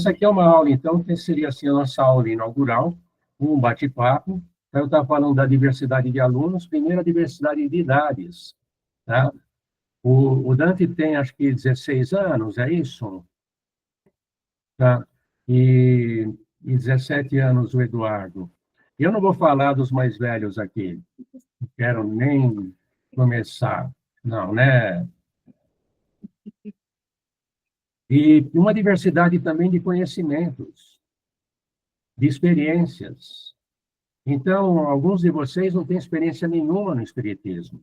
Essa aqui é uma aula, então, que seria assim a nossa aula inaugural, um bate-papo. Eu estava falando da diversidade de alunos, primeiro a diversidade de idades, tá? O Dante tem, acho que, 16 anos, é isso? Tá? E 17 anos o Eduardo. Eu não vou falar dos mais velhos aqui, não quero nem começar, não, né? E uma diversidade também de conhecimentos, de experiências. Então, alguns de vocês não têm experiência nenhuma no espiritismo,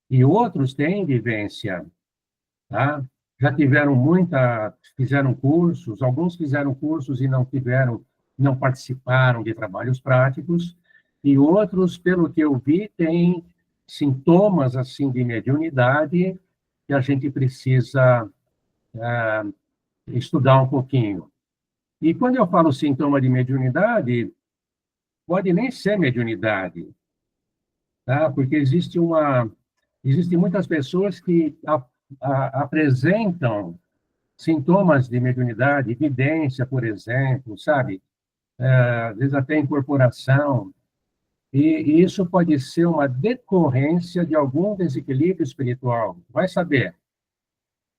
e outros têm vivência, tá? Já tiveram fizeram cursos, alguns fizeram cursos e não tiveram, não participaram de trabalhos práticos, e outros, pelo que eu vi, têm sintomas assim de mediunidade que a gente precisa estudar um pouquinho. E quando eu falo sintoma de mediunidade, pode nem ser mediunidade, tá? Porque existem muitas pessoas que apresentam sintomas de mediunidade, evidência, por exemplo, sabe? Às vezes até incorporação, e isso pode ser uma decorrência de algum desequilíbrio espiritual, vai saber.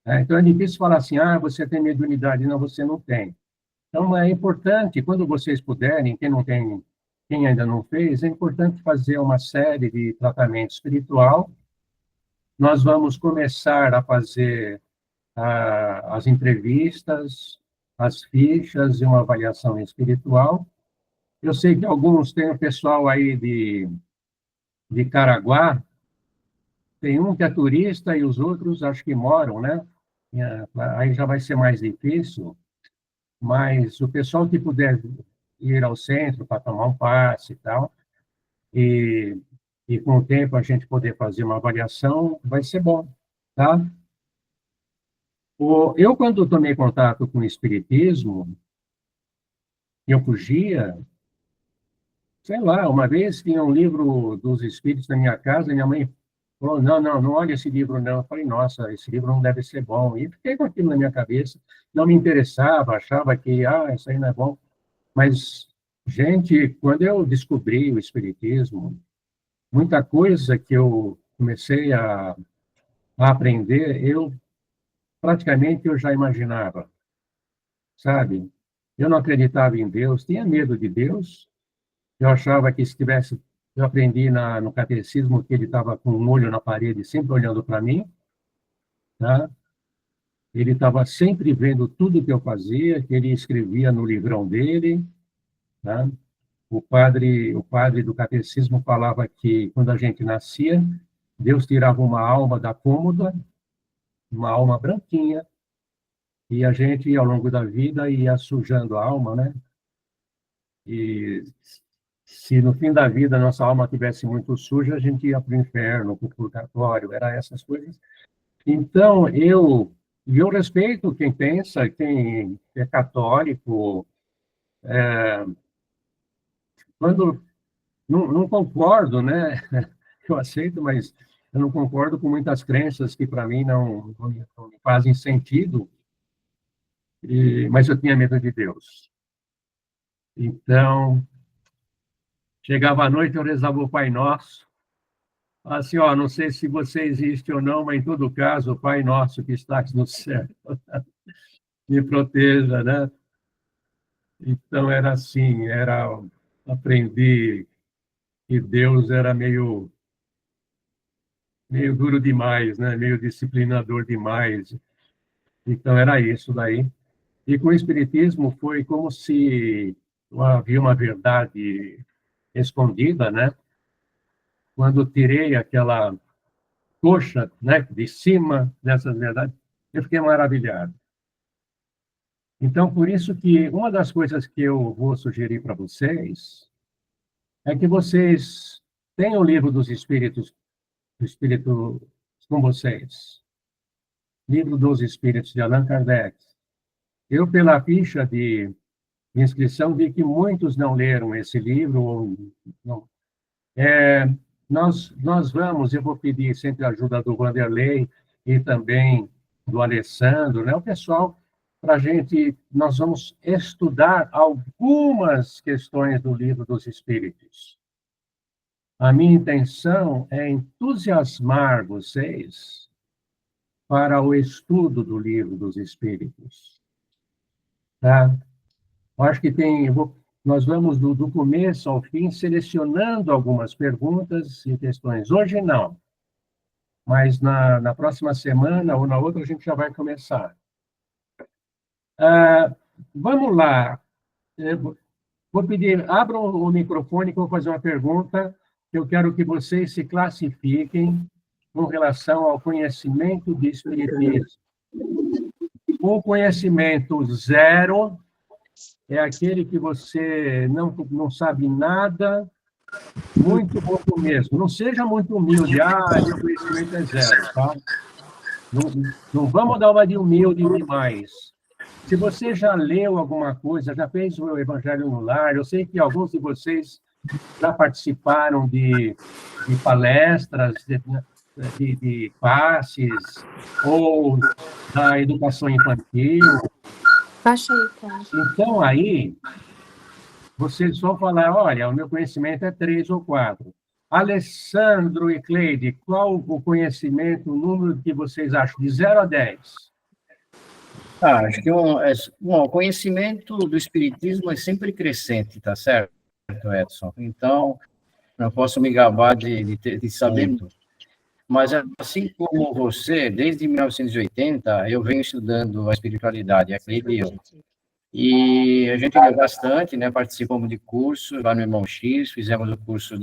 Né? Então é difícil falar assim, você tem mediunidade, não, você não tem. Então é importante, quando vocês puderem, quem não tem, quem ainda não fez, é importante fazer uma série de tratamento espiritual. Nós vamos começar a fazer as entrevistas, as fichas e uma avaliação espiritual. Eu sei que alguns têm o pessoal aí de Caraguá, tem um que é turista e os outros acho que moram, né? Aí já vai ser mais difícil, mas o pessoal que puder ir ao centro para tomar um passe e tal, e, e com o tempo a gente poder fazer uma avaliação, vai ser bom, tá? Eu, quando tomei contato com o espiritismo, eu fugia, sei lá, uma vez tinha um livro dos espíritos na minha casa, e minha mãe falou, não, não, não olha esse livro, não. Eu falei, nossa, esse livro não deve ser bom. E fiquei com aquilo na minha cabeça, não me interessava, achava que, isso aí não é bom. Mas, gente, quando eu descobri o espiritismo, muita coisa que eu comecei a aprender, praticamente eu já imaginava, sabe? Eu não acreditava em Deus, tinha medo de Deus. Eu achava que se tivesse, eu aprendi no catecismo que ele estava com um olho na parede, sempre olhando para mim, tá? Ele estava sempre vendo tudo que eu fazia, que ele escrevia no livrão dele, tá? O padre do catecismo falava que quando a gente nascia, Deus tirava uma alma da cômoda, uma alma branquinha, e a gente, ao longo da vida, ia sujando a alma, né? E se no fim da vida nossa alma tivesse muito suja, a gente ia para o inferno, para o purgatório, era essas coisas. Então, eu respeito quem pensa, quem é católico, quando não concordo, né? Eu aceito, mas eu não concordo com muitas crenças que para mim não fazem sentido, mas eu tinha medo de Deus. Então, chegava à noite, eu rezava o Pai Nosso, assim, não sei se você existe ou não, mas em todo caso, o Pai Nosso que estás no céu, me proteja, né? Então era assim, aprendi que Deus era meio duro demais, né? Meio disciplinador demais. Então era isso daí. E com o espiritismo foi como se havia uma verdade escondida, né? Quando tirei aquela coxa, né, de cima dessas verdades, eu fiquei maravilhado. Então, por isso que uma das coisas que eu vou sugerir para vocês é que vocês tenham o livro dos Espíritos, do Espírito com vocês. Livro dos Espíritos, de Allan Kardec. Eu, pela ficha de inscrição, vi que muitos não leram esse livro. Ou não. Nós vamos, eu vou pedir sempre a ajuda do Vanderlei e também do Alessandro, né? O pessoal nós vamos estudar algumas questões do Livro dos Espíritos. A minha intenção é entusiasmar vocês para o estudo do Livro dos Espíritos. Tá? Eu acho que nós vamos do começo ao fim selecionando algumas perguntas e questões. Hoje não, mas na próxima semana ou na outra a gente já vai começar. Vamos lá. Vou pedir, abram o microfone que eu vou fazer uma pergunta. Eu quero que vocês se classifiquem com relação ao conhecimento de espiritismo. O conhecimento 0 é aquele que você não sabe nada, muito pouco mesmo. Não seja muito humilde. Meu conhecimento é 0, tá? Não vamos dar uma de humilde demais. Se você já leu alguma coisa, já fez o Evangelho no Lar, eu sei que alguns de vocês já participaram de palestras, de passes, ou da educação infantil. Baixa aí, cara. Então, aí, vocês vão falar, olha, o meu conhecimento é 3 ou 4. Alessandro e Cleide, qual o conhecimento, o número que vocês acham, de 0 a 10? Acho que o conhecimento do espiritismo é sempre crescente, tá certo, Edson? Então, não posso me gabar de saber tudo. Mas, assim como você, desde 1980, eu venho estudando a espiritualidade, aquele e eu. E a gente leu bastante, né? Participamos de cursos lá no Irmão X, fizemos o curso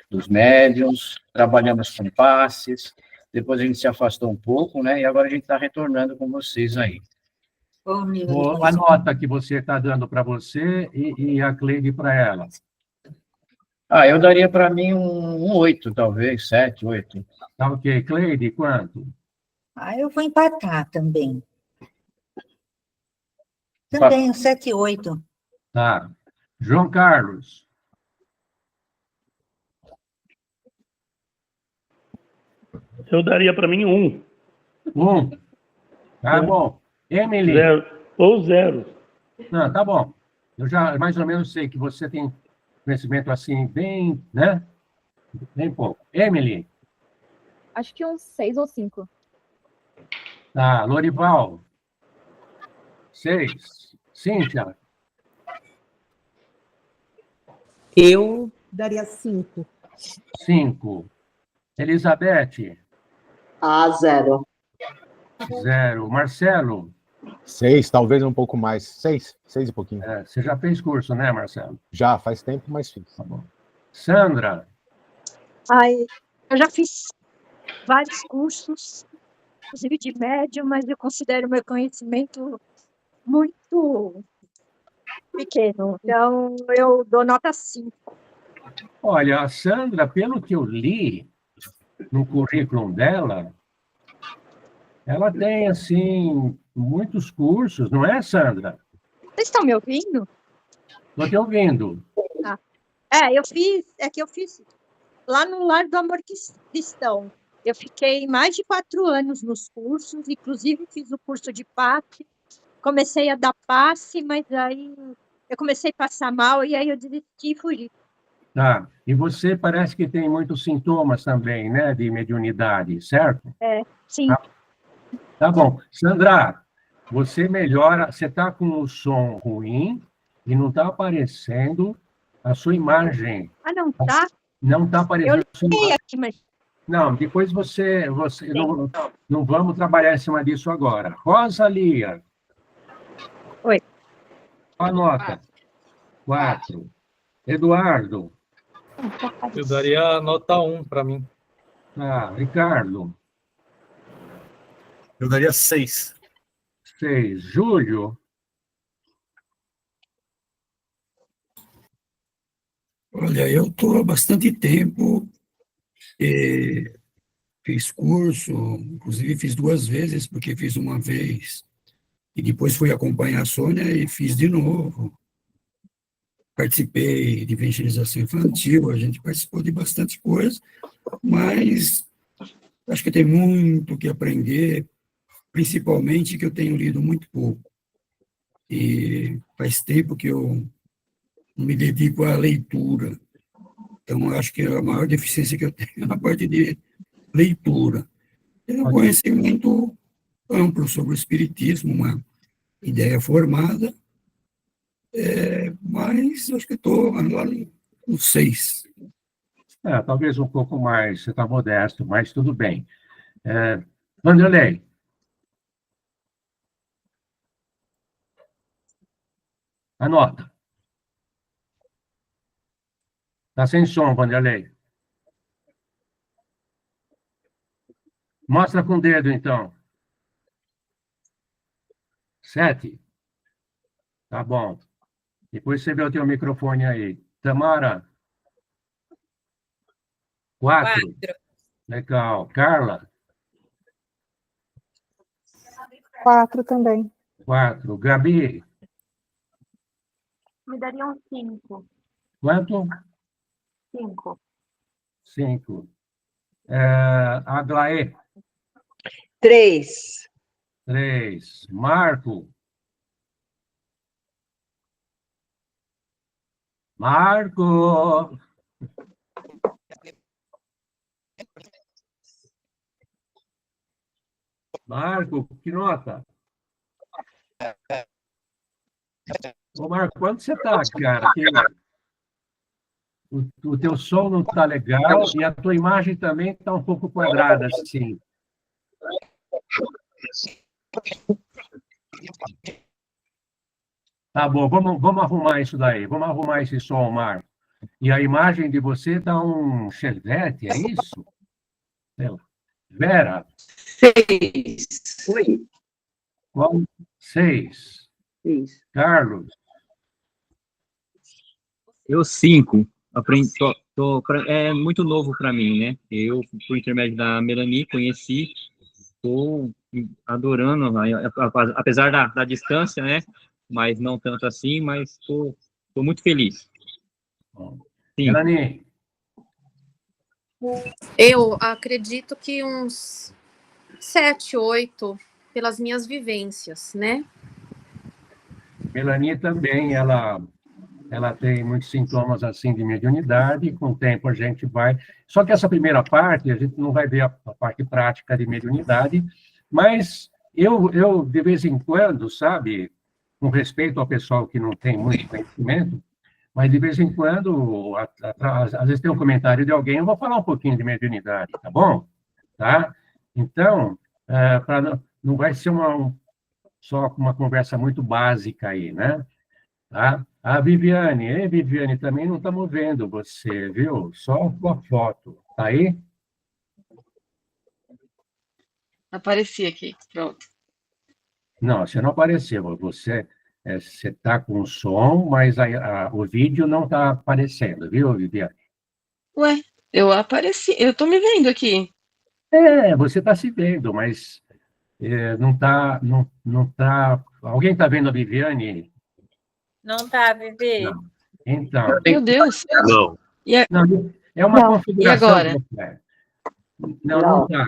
dos médiuns, trabalhamos com passes, depois a gente se afastou um pouco, né? E agora a gente está retornando com vocês aí. A nota que você está dando para você e a Cleide para ela. Eu daria para mim um 8, talvez, 7, 8. Tá ok. Cleide, quanto? Eu vou empatar também. Também, 7, 8. Tá. João Carlos. Eu daria para mim 1. 1. Tá bom. Emily. 0. Ou 0. Não, tá bom. Eu já mais ou menos sei que você tem conhecimento assim, bem, né? Bem pouco. Emily. Acho que uns 6 ou 5. Tá. Lorival. 6. Cíntia. Eu daria 5. 5. Elizabeth. 0. 0. Marcelo. 6, talvez um pouco mais. 6 e pouquinho. Você já fez curso, né, Marcelo? Já, faz tempo, mas fiz. Tá bom. Sandra. Eu já fiz vários cursos, inclusive de médium, mas eu considero meu conhecimento muito pequeno. Então, eu dou nota 5. Olha, a Sandra, pelo que eu li no currículo dela, ela tem, assim, muitos cursos, não é, Sandra? Vocês estão me ouvindo? Estou te ouvindo. Eu fiz lá no Lar do Amor Cristão. Eu fiquei mais de 4 anos nos cursos, inclusive fiz o curso de passe, comecei a dar passe, mas aí eu comecei a passar mal e aí eu desisti e fugi. Tá. E você parece que tem muitos sintomas também, né, de mediunidade, certo? Sim. Tá bom. Sandra, você melhora, você está com o som ruim e não está aparecendo a sua imagem. Não tá? Não está aparecendo a sua imagem. Aqui, mas... Não, depois você não vamos trabalhar em cima disso agora. Rosalia. Oi. A nota. 4. Eduardo. Eu daria nota 1 para mim. Ricardo. Eu daria 6. 6. Júlio. Olha, eu estou há bastante tempo, fiz curso, inclusive fiz 2 vezes, porque fiz uma vez e depois fui acompanhar a Sônia e fiz de novo. Participei de evangelização infantil, a gente participou de bastante coisa, mas acho que tem muito que aprender, principalmente que eu tenho lido muito pouco. E faz tempo que eu não me dedico à leitura. Então, acho que a maior deficiência que eu tenho é na parte de leitura. É um conhecimento amplo sobre o espiritismo, uma ideia formada, mas acho que estou lá no 6. Talvez um pouco mais, você está modesto, mas tudo bem. Vanderlei. Anota. Está sem som, Vanderlei. Mostra com o dedo, então. 7. Tá bom. Depois você vê o teu microfone aí. Tamara? 4. Legal. Carla? 4 também. 4. Gabi? Me daria um 5. Quanto? 5. 5. Aglaé? 3. 3. Marco? Marco! Marco, que nota? Ô, Marco, quanto você tá, cara? O teu som não tá legal e a tua imagem também tá um pouco quadrada, assim. Tá bom, vamos arrumar isso daí. Vamos arrumar esse som, Marco. E a imagem de você tá um Chevette, é isso? Sei lá. Vera? 6. Oi. Qual? 6. 6. Carlos? Eu 5. É muito novo para mim, né? Eu, por intermédio da Melanie, conheci, estou adorando, apesar da distância, né? Mas não tanto assim, mas estou muito feliz. Melanie? Eu acredito que uns 7, 8, pelas minhas vivências, né? Melanie também, ela tem muitos sintomas assim de mediunidade, com o tempo a gente vai... Só que essa primeira parte, a gente não vai ver a parte prática de mediunidade, mas eu de vez em quando, sabe, com respeito ao pessoal que não tem muito conhecimento, mas de vez em quando, às vezes tem um comentário de alguém, eu vou falar um pouquinho de mediunidade, tá bom? Tá? Então, não vai ser só uma conversa muito básica aí, né? Tá? A Viviane também não estamos vendo você, viu? Só a foto. Tá aí? Apareci aqui, pronto. Não, você não apareceu. Você está com som, mas o vídeo não está aparecendo, viu, Viviane? Ué, eu apareci, eu tô me vendo aqui. Você está se vendo, mas não está... Não tá... Alguém está vendo a Viviane? Não tá, Vivi? Não. Então... Meu Deus! Não. Não, é uma configuração... E agora? Não está.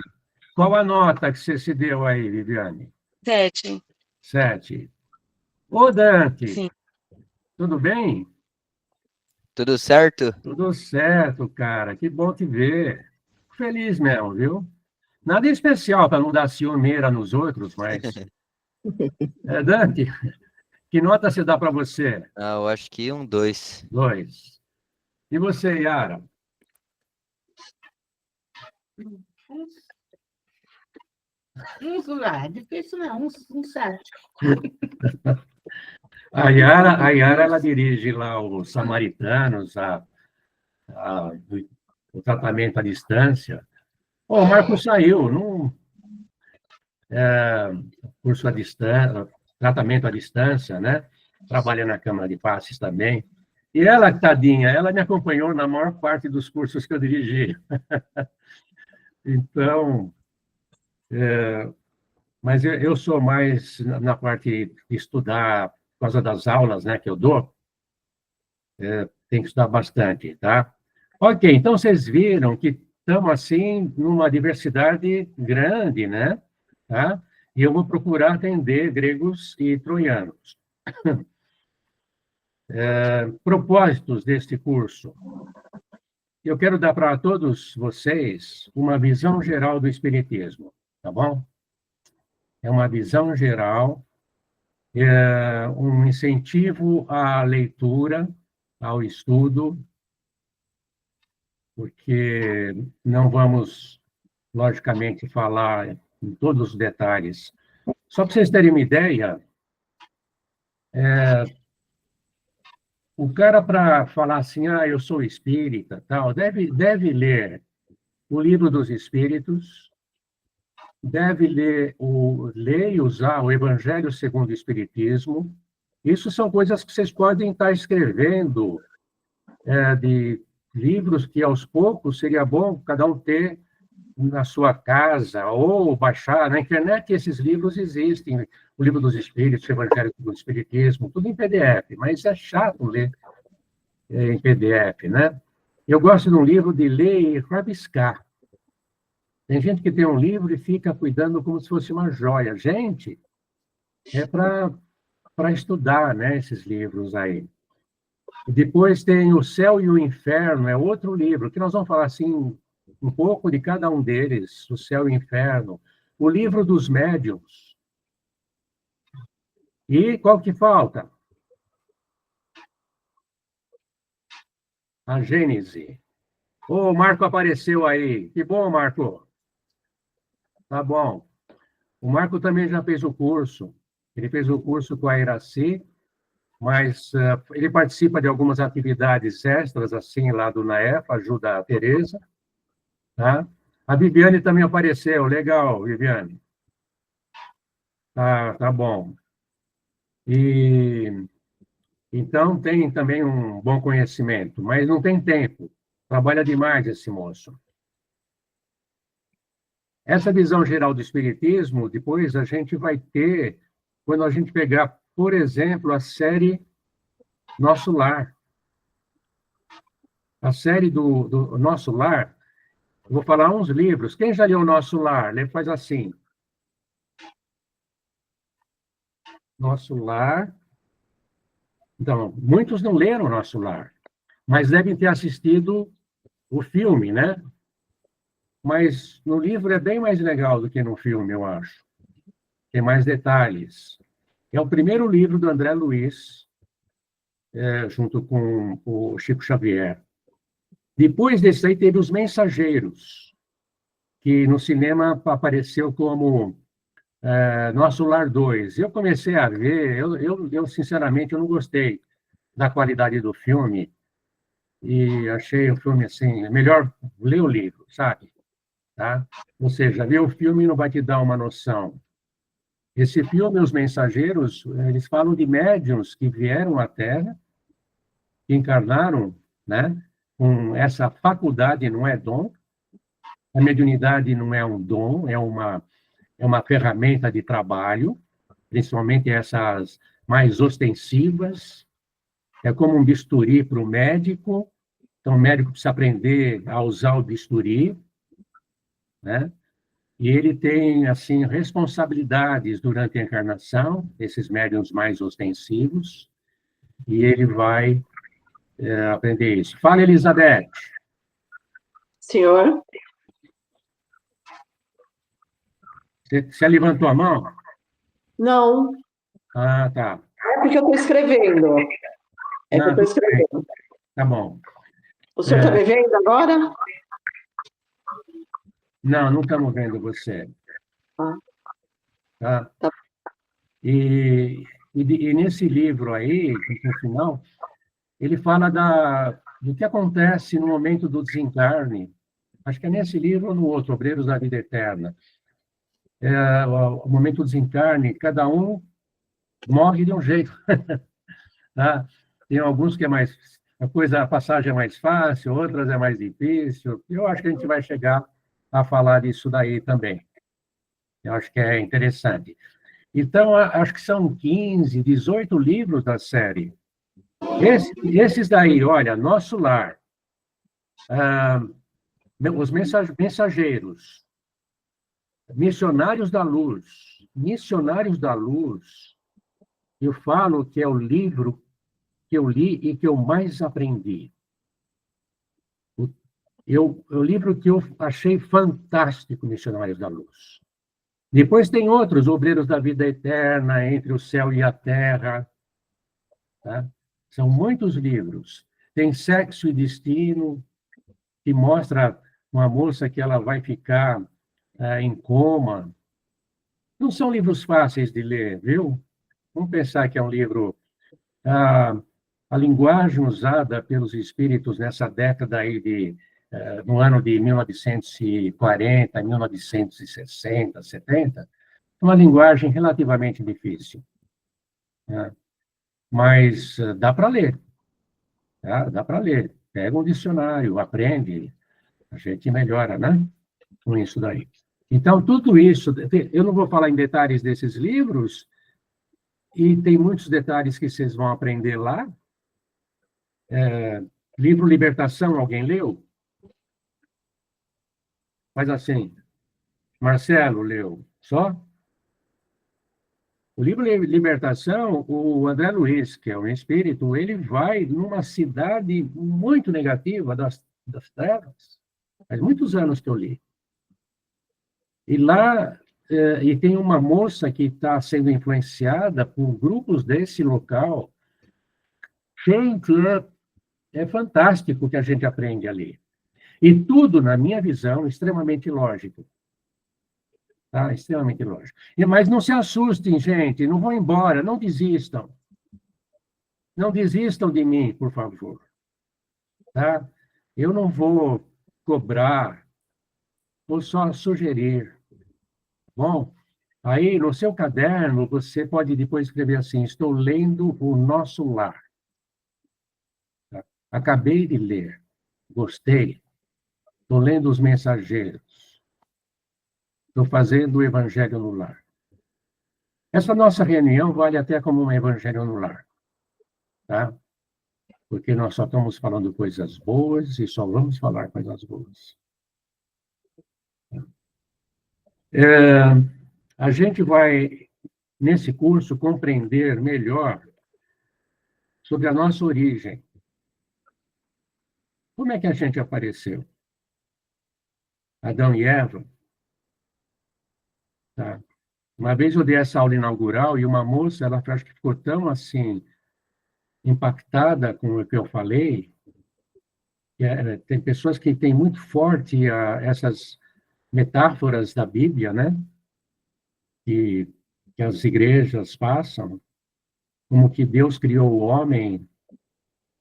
Qual a nota que você se deu aí, Viviane? 7. 7. Ô, Dante. Sim. Tudo bem? Tudo certo? Tudo certo, cara. Que bom te ver. Feliz mesmo, viu? Nada especial para não dar ciumeira nos outros, mas... Dante, que nota você dá para você? Eu acho que 2. 2. E você, Yara? Difícil não, um 7. A Yara, ela dirige lá os Samaritanos, o tratamento à distância. O Marco saiu, curso à distância, tratamento à distância, né? Trabalha na Câmara de Passes também. E ela, tadinha, ela me acompanhou na maior parte dos cursos que eu dirigi. Então, mas eu sou mais na parte de estudar, por causa das aulas, né, que eu dou, tem que estudar bastante, tá? Ok, então vocês viram que estamos, assim, numa diversidade grande, né? Tá? E eu vou procurar atender gregos e troianos. Propósitos deste curso. Eu quero dar para todos vocês uma visão geral do Espiritismo, tá bom? É uma visão geral, um incentivo à leitura, ao estudo, porque não vamos, logicamente, falar em todos os detalhes. Só para vocês terem uma ideia, o cara, para falar assim, eu sou espírita, tal, deve ler o Livro dos Espíritos, deve ler e usar o Evangelho segundo o Espiritismo. Isso são coisas que vocês podem estar escrevendo, de livros que, aos poucos, seria bom cada um ter na sua casa, ou baixar na internet. Esses livros existem, o Livro dos Espíritos, o Evangelho do Espiritismo, tudo em PDF, mas é chato ler em PDF, né? Eu gosto de um livro de ler e rabiscar. Tem gente que tem um livro e fica cuidando como se fosse uma joia. Gente, é para estudar, né, esses livros aí. Depois tem O Céu e o Inferno, é outro livro, que nós vamos falar assim um pouco de cada um deles, O Céu e o Inferno, o Livro dos Médiuns. E qual que falta? A Gênese. O Marco apareceu aí. Que bom, Marco. Tá bom. O Marco também já fez o curso. Ele fez o curso com a Iraci, mas ele participa de algumas atividades extras, assim, lá do NAEF, ajuda a Tereza. Tá? A Viviane também apareceu. Legal, Viviane. Tá bom. Então, tem também um bom conhecimento, mas não tem tempo. Trabalha demais esse moço. Essa visão geral do Espiritismo, depois a gente vai ter, quando a gente pegar, por exemplo, a série Nosso Lar. A série do Nosso Lar, eu vou falar uns livros. Quem já leu Nosso Lar? Ele faz assim. Nosso Lar. Então, muitos não leram Nosso Lar, mas devem ter assistido o filme, né? Mas no livro é bem mais legal do que no filme, eu acho. Tem mais detalhes. É o primeiro livro do André Luiz, junto com o Chico Xavier. Depois desse aí, teve Os Mensageiros, que no cinema apareceu como Nosso Lar 2. Eu comecei a ver, eu sinceramente, eu não gostei da qualidade do filme, e achei o filme, assim, melhor ler o livro, sabe? Tá? Ou seja, ver o filme não vai te dar uma noção. Esse filme, Os Mensageiros, eles falam de médiuns que vieram à Terra, que encarnaram, né, com essa faculdade, não é dom. A mediunidade não é um dom, é uma ferramenta de trabalho, principalmente essas mais ostensivas. É como um bisturi para o médico. Então, o médico precisa aprender a usar o bisturi, né? E ele tem, assim, responsabilidades durante a encarnação, esses médiuns mais ostensivos, e ele vai aprender isso. Fala, Elizabeth. Senhor? Você levantou a mão? Não. Ah, tá. É porque eu estou escrevendo. É que eu estou escrevendo. Tá bom. O senhor está me vendo agora? Não estamos vendo você. Tá? Tá. E nesse livro aí, no final, ele fala do que acontece no momento do desencarne. Acho que é nesse livro ou no outro, Obreiros da Vida Eterna. O momento do desencarne, cada um morre de um jeito. Tá? Tem alguns que é mais... a passagem é mais fácil, outras é mais difícil. Eu acho que a gente vai chegar a falar disso daí também. Eu acho que é interessante. Então, acho que são 15, 18 livros da série. Esses daí, olha, Nosso Lar, Os Mensageiros, Missionários da Luz, eu falo que é o livro que eu li e que eu mais aprendi. O livro que eu achei fantástico, Missionários da Luz. Depois tem outros, Obreiros da Vida Eterna, Entre o Céu e a Terra. Tá? São muitos livros. Tem Sexo e Destino, que mostra uma moça que ela vai ficar em coma. Não são livros fáceis de ler, viu? Vamos pensar que é um livro... a linguagem usada pelos espíritos nessa década aí no ano de 1940, 1960, 70, é uma linguagem relativamente difícil. Né? Mas dá para ler. Tá? Dá para ler. Pega um dicionário, aprende, a gente melhora, né? Com isso daí. Então, tudo isso, eu não vou falar em detalhes desses livros, e tem muitos detalhes que vocês vão aprender lá. Livro Libertação, alguém leu? Faz assim. Marcelo leu. Só? O livro Libertação, o André Luiz, que é um espírito, ele vai numa cidade muito negativa das trevas. Faz muitos anos que eu li. E lá, e tem uma moça que está sendo influenciada por grupos desse local. Gente, é fantástico o que a gente aprende ali. E tudo, na minha visão, extremamente lógico. Tá? Extremamente lógico. Mas não se assustem, gente, não vão embora, não desistam. Não desistam de mim, por favor. Tá? Eu não vou cobrar, vou só sugerir. Bom, aí no seu caderno, você pode depois escrever assim, estou lendo O Nosso Lar. Tá? Acabei de ler, gostei. Estou lendo Os Mensageiros. Estou fazendo o Evangelho no Lar. Essa nossa reunião vale até como um Evangelho no Lar. Tá? Porque nós só estamos falando coisas boas e só vamos falar coisas boas. A gente vai, nesse curso, compreender melhor sobre a nossa origem. Como é que a gente apareceu? Adão e Eva. Tá? Uma vez eu dei essa aula inaugural e uma moça, ela acho que ficou tão assim, impactada com o que eu falei, tem pessoas que têm muito forte essas metáforas da Bíblia, né? Que as igrejas passam, como que Deus criou o homem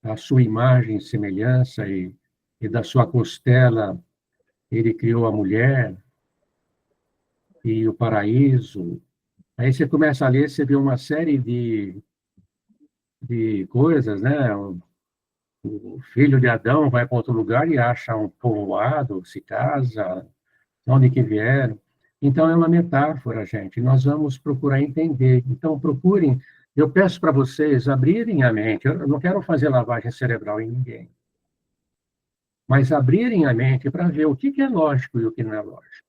à sua imagem e semelhança, e da sua costela ele criou a mulher, e o paraíso. Aí você começa a ler, você vê uma série de coisas, né? O filho de Adão vai para outro lugar e acha um povoado, se casa, de onde que vieram. Então, é uma metáfora, gente. Nós vamos procurar entender. Então, procurem. Eu peço para vocês abrirem a mente. Eu não quero fazer lavagem cerebral em ninguém. Mas abrirem a mente para ver o que é lógico e o que não é lógico.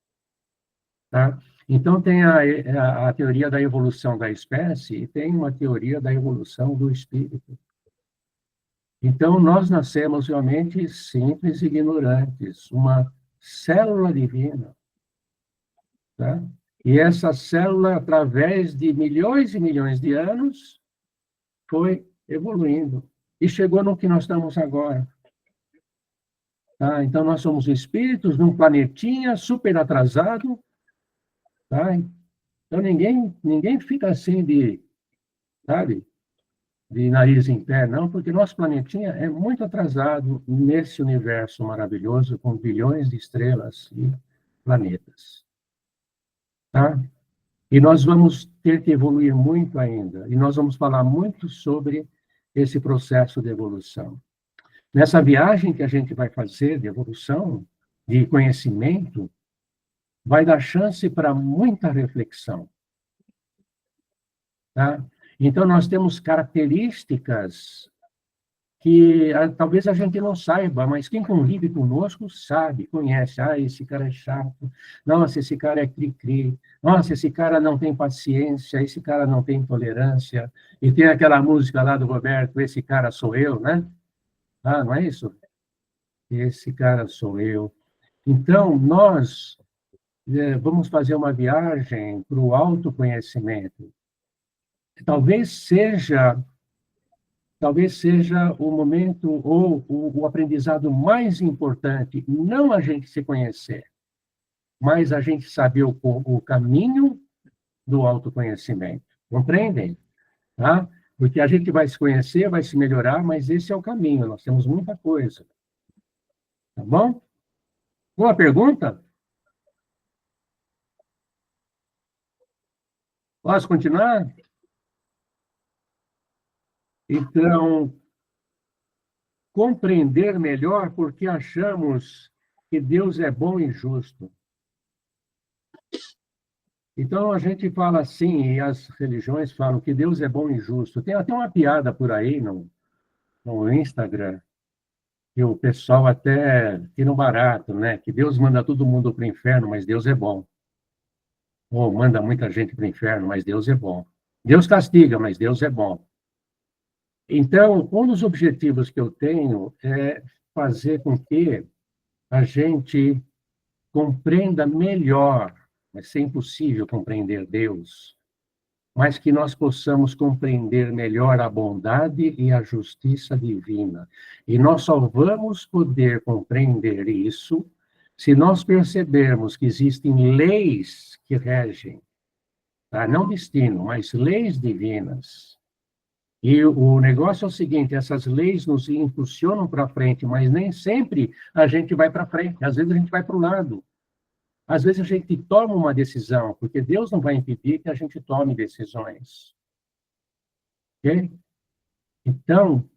Tá? Então, tem a teoria da evolução da espécie e tem uma teoria da evolução do espírito. Então, nós nascemos realmente simples e ignorantes, uma célula divina. Tá? E essa célula, através de milhões e milhões de anos, foi evoluindo. E chegou no que nós estamos agora. Tá? Então, nós somos espíritos num planetinha super atrasado. Tá? Então, ninguém fica assim sabe, de nariz em pé, não, porque nosso planetinha é muito atrasado nesse universo maravilhoso, com bilhões de estrelas e planetas. Tá? E nós vamos ter que evoluir muito ainda, e nós vamos falar muito sobre esse processo de evolução. Nessa viagem que a gente vai fazer de evolução, de conhecimento, vai dar chance para muita reflexão. Tá? Então, nós temos características que talvez a gente não saiba, mas quem convive conosco sabe, conhece. Ah, esse cara é chato. Nossa, esse cara é cri-cri. Nossa, esse cara não tem paciência. Esse cara não tem tolerância. E tem aquela música lá do Roberto, esse cara sou eu, né? Ah, não é isso? Esse cara sou eu. Então, nós vamos fazer uma viagem para o autoconhecimento. Talvez seja o momento ou o aprendizado mais importante, não a gente se conhecer, mas a gente saber o caminho do autoconhecimento. Compreendem? Tá? Porque a gente vai se conhecer, vai se melhorar, mas esse é o caminho, nós temos muita coisa. Tá bom? Uma pergunta? Posso continuar? Então, compreender melhor porque achamos que Deus é bom e justo. Então, a gente fala assim, e as religiões falam que Deus é bom e justo. Tem até uma piada por aí no Instagram, que o pessoal até tira um barato, né? Que Deus manda todo mundo para o inferno, mas Deus é bom. Ou manda muita gente para o inferno, mas Deus é bom. Deus castiga, mas Deus é bom. Então, um dos objetivos que eu tenho é fazer com que a gente compreenda melhor, vai ser impossível compreender Deus, mas que nós possamos compreender melhor a bondade e a justiça divina. E nós só vamos poder compreender isso se nós percebermos que existem leis que regem, tá? Não destino, mas leis divinas. E o negócio é o seguinte, essas leis nos impulsionam para frente, mas nem sempre a gente vai para frente, às vezes a gente vai para o lado. Às vezes a gente toma uma decisão, porque Deus não vai impedir que a gente tome decisões. Ok? Então,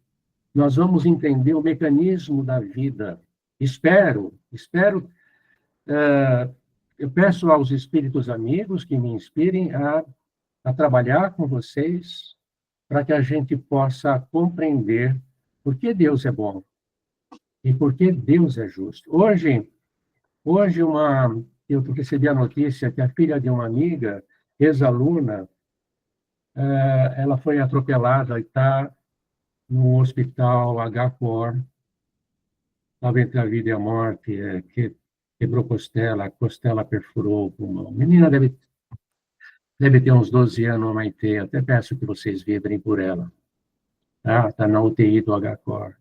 nós vamos entender o mecanismo da vida. Espero, eu peço aos espíritos amigos que me inspirem a trabalhar com vocês, para que a gente possa compreender por que Deus é bom e por que Deus é justo. Hoje eu recebi a notícia que a filha de uma amiga, ex-aluna, ela foi atropelada e está no hospital HCOR, estava entre a vida e a morte, que quebrou a costela perfurou o pulmão. A menina deve ter uns 12 anos, a Maitê. Até peço que vocês vibrem por ela. Está na UTI do HCOR.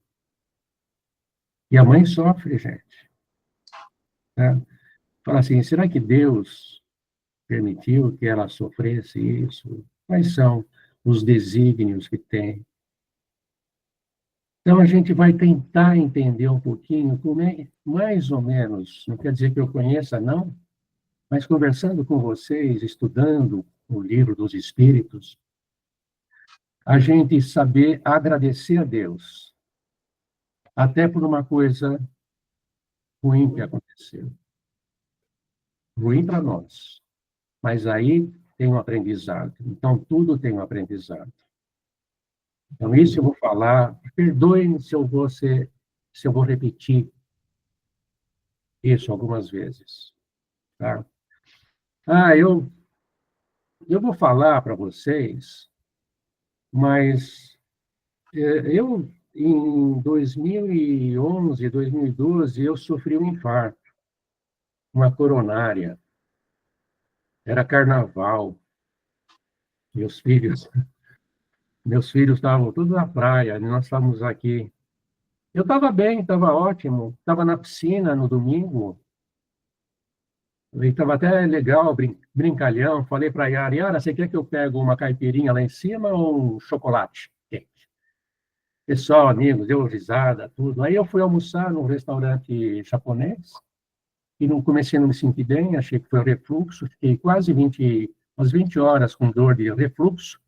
E a mãe sofre, gente. Tá? Fala assim, será que Deus permitiu que ela sofresse isso? Quais são os desígnios que tem? Então, a gente vai tentar entender um pouquinho, como é, mais ou menos, não quer dizer que eu conheça, não, mas conversando com vocês, estudando o livro dos Espíritos, a gente saber agradecer a Deus, até por uma coisa ruim que aconteceu. Ruim para nós, mas aí tem um aprendizado. Então, tudo tem um aprendizado. Então, isso eu vou falar, perdoem-me se eu vou repetir isso algumas vezes. Tá? Eu vou falar para vocês, mas eu, em 2011, 2012, eu sofri um infarto, uma coronária. Era carnaval. Meus filhos estavam todos na praia, nós estávamos aqui. Eu estava bem, estava ótimo, estava na piscina no domingo, estava até legal, brincalhão. Falei para a Yara, você quer que eu pegue uma caipirinha lá em cima ou um chocolate quente? Pessoal, amigos, deu risada, tudo. Aí eu fui almoçar num restaurante japonês, e não comecei a não me sentir bem, achei que foi o refluxo, fiquei quase umas 20 horas com dor de refluxo,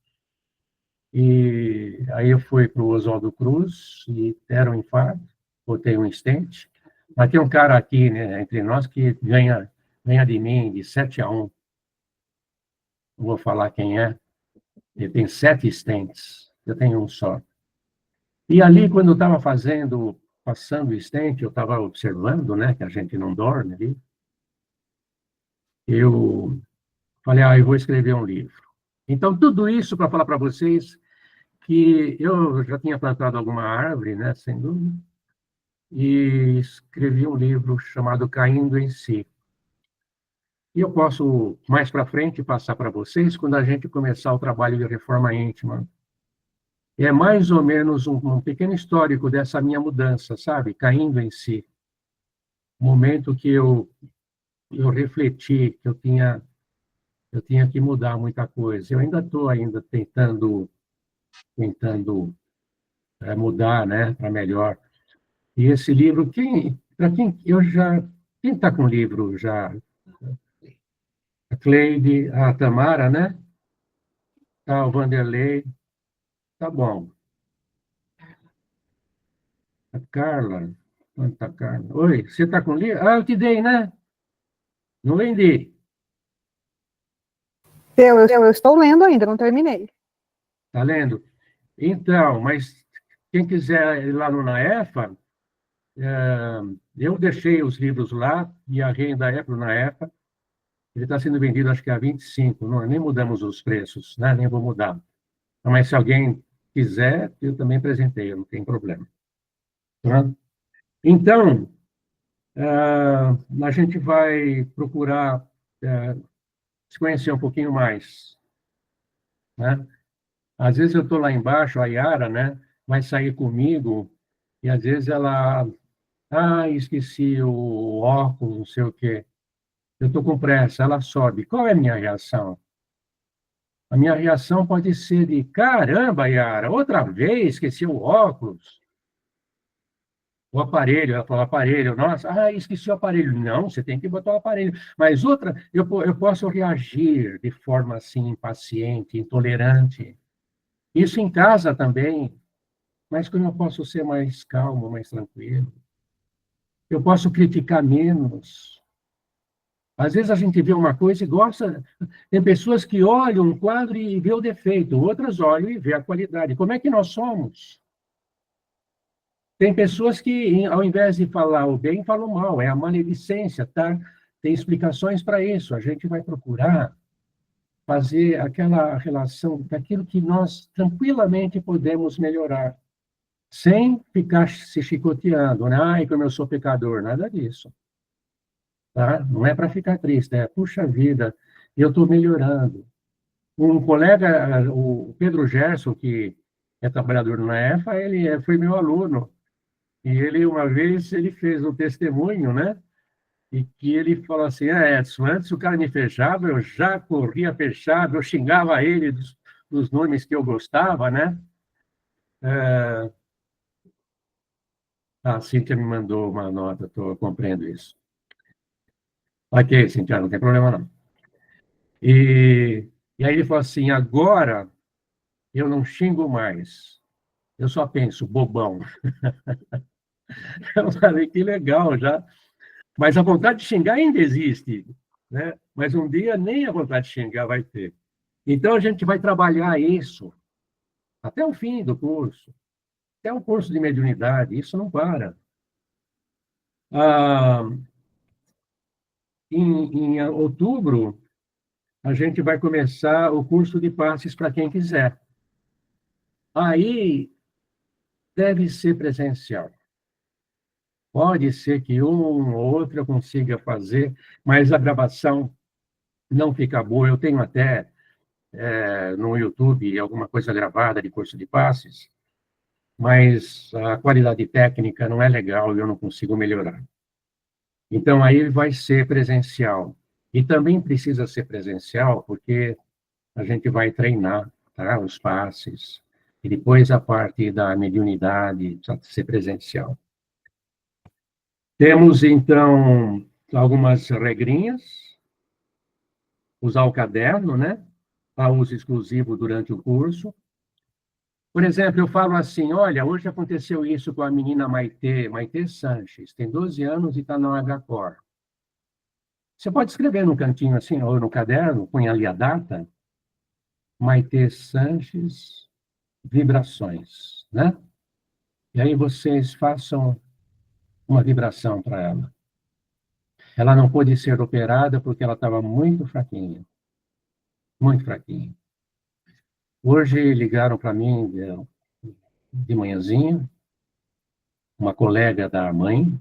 e aí eu fui para o Oswaldo Cruz, e deram um infarto, botei um stent, mas tem um cara aqui, né, entre nós, que ganha de mim de 7-1, não vou falar quem é, ele tem 7 stents, eu tenho um só. E ali, quando eu estava passando o stent, eu estava observando, né, que a gente não dorme ali, eu falei, eu vou escrever um livro. Então, tudo isso para falar para vocês que eu já tinha plantado alguma árvore, né, sem dúvida, e escrevi um livro chamado Caindo em Si. E eu posso, mais para frente, passar para vocês quando a gente começar o trabalho de reforma íntima. É mais ou menos um pequeno histórico dessa minha mudança, sabe? Caindo em si. Momento que eu refleti que eu tinha que mudar muita coisa. Eu ainda estou tentando mudar, né, para melhor. E esse livro, quem está com o livro já? A Cleide, a Tamara, né? Tá, o Vanderlei. Tá bom. A Carla. Onde está a Carla? Oi, você está com o livro? Eu te dei, né? Não vendi. Eu estou lendo ainda, não terminei. Está lendo? Então, mas quem quiser ir lá no Naefa, eu deixei os livros lá e a renda é para o Naefa. Ele está sendo vendido, acho que a 25, não, nem mudamos os preços, né? Nem vou mudar. Mas se alguém quiser, eu também presenteio, não tem problema. Tá? Então, a gente vai procurar se conhecer um pouquinho mais. Né? Às vezes eu estou lá embaixo, a Yara, né, vai sair comigo, e às vezes ela... esqueci o óculos, não sei o quê. Eu estou com pressa, ela sobe. Qual é a minha reação? A minha reação pode ser de, caramba, Yara, outra vez esqueci o óculos. O aparelho, ela falou, aparelho, nossa, esqueci o aparelho. Não, você tem que botar o aparelho. Mas outra, eu posso reagir de forma assim, impaciente, intolerante. Isso em casa também, mas como eu posso ser mais calmo, mais tranquilo? Eu posso criticar menos. Às vezes a gente vê uma coisa e gosta. Tem pessoas que olham um quadro e vê o defeito, outras olham e vê a qualidade. Como é que nós somos? Tem pessoas que, ao invés de falar o bem, falam o mal. É a maledicência, tá? Tem explicações para isso. A gente vai procurar fazer aquela relação daquilo que nós tranquilamente podemos melhorar, sem ficar se chicoteando, né? Como eu sou pecador, nada disso. Tá? Não é para ficar triste, puxa vida, eu estou melhorando. Um colega, o Pedro Gerson, que é trabalhador na EFA, ele foi meu aluno, e ele, uma vez, ele fez um testemunho, né? E que ele falou assim, Edson, antes o cara me fechava, eu já corria fechado, eu xingava ele dos nomes que eu gostava, né? A Cíntia me mandou uma nota, eu compreendo isso. Ok, Cíntia, não tem problema não. E aí ele falou assim, agora eu não xingo mais, eu só penso, bobão. Eu falei, que legal já. Mas a vontade de xingar ainda existe, né? Mas um dia nem a vontade de xingar vai ter. Então a gente vai trabalhar isso até o fim do curso, até o curso de mediunidade, isso não para. Em outubro, a gente vai começar o curso de passes para quem quiser. Aí deve ser presencial. Pode ser que um ou outro eu consiga fazer, mas a gravação não fica boa. Eu tenho até no YouTube alguma coisa gravada de curso de passes, mas a qualidade técnica não é legal e eu não consigo melhorar. Então, aí vai ser presencial. E também precisa ser presencial, porque a gente vai treinar, tá, os passes, e depois a parte da mediunidade precisa ser presencial. Temos, então, algumas regrinhas. Usar o caderno, né? Para uso exclusivo durante o curso. Por exemplo, eu falo assim, olha, hoje aconteceu isso com a menina Maitê Sanches, tem 12 anos e está na HCOR. Você pode escrever no cantinho assim, ou no caderno, põe ali a data, Maitê Sanches, vibrações, né? E aí vocês façam uma vibração para ela. Ela não pôde ser operada porque ela estava muito fraquinha. Muito fraquinha. Hoje ligaram para mim de manhãzinha, uma colega da mãe,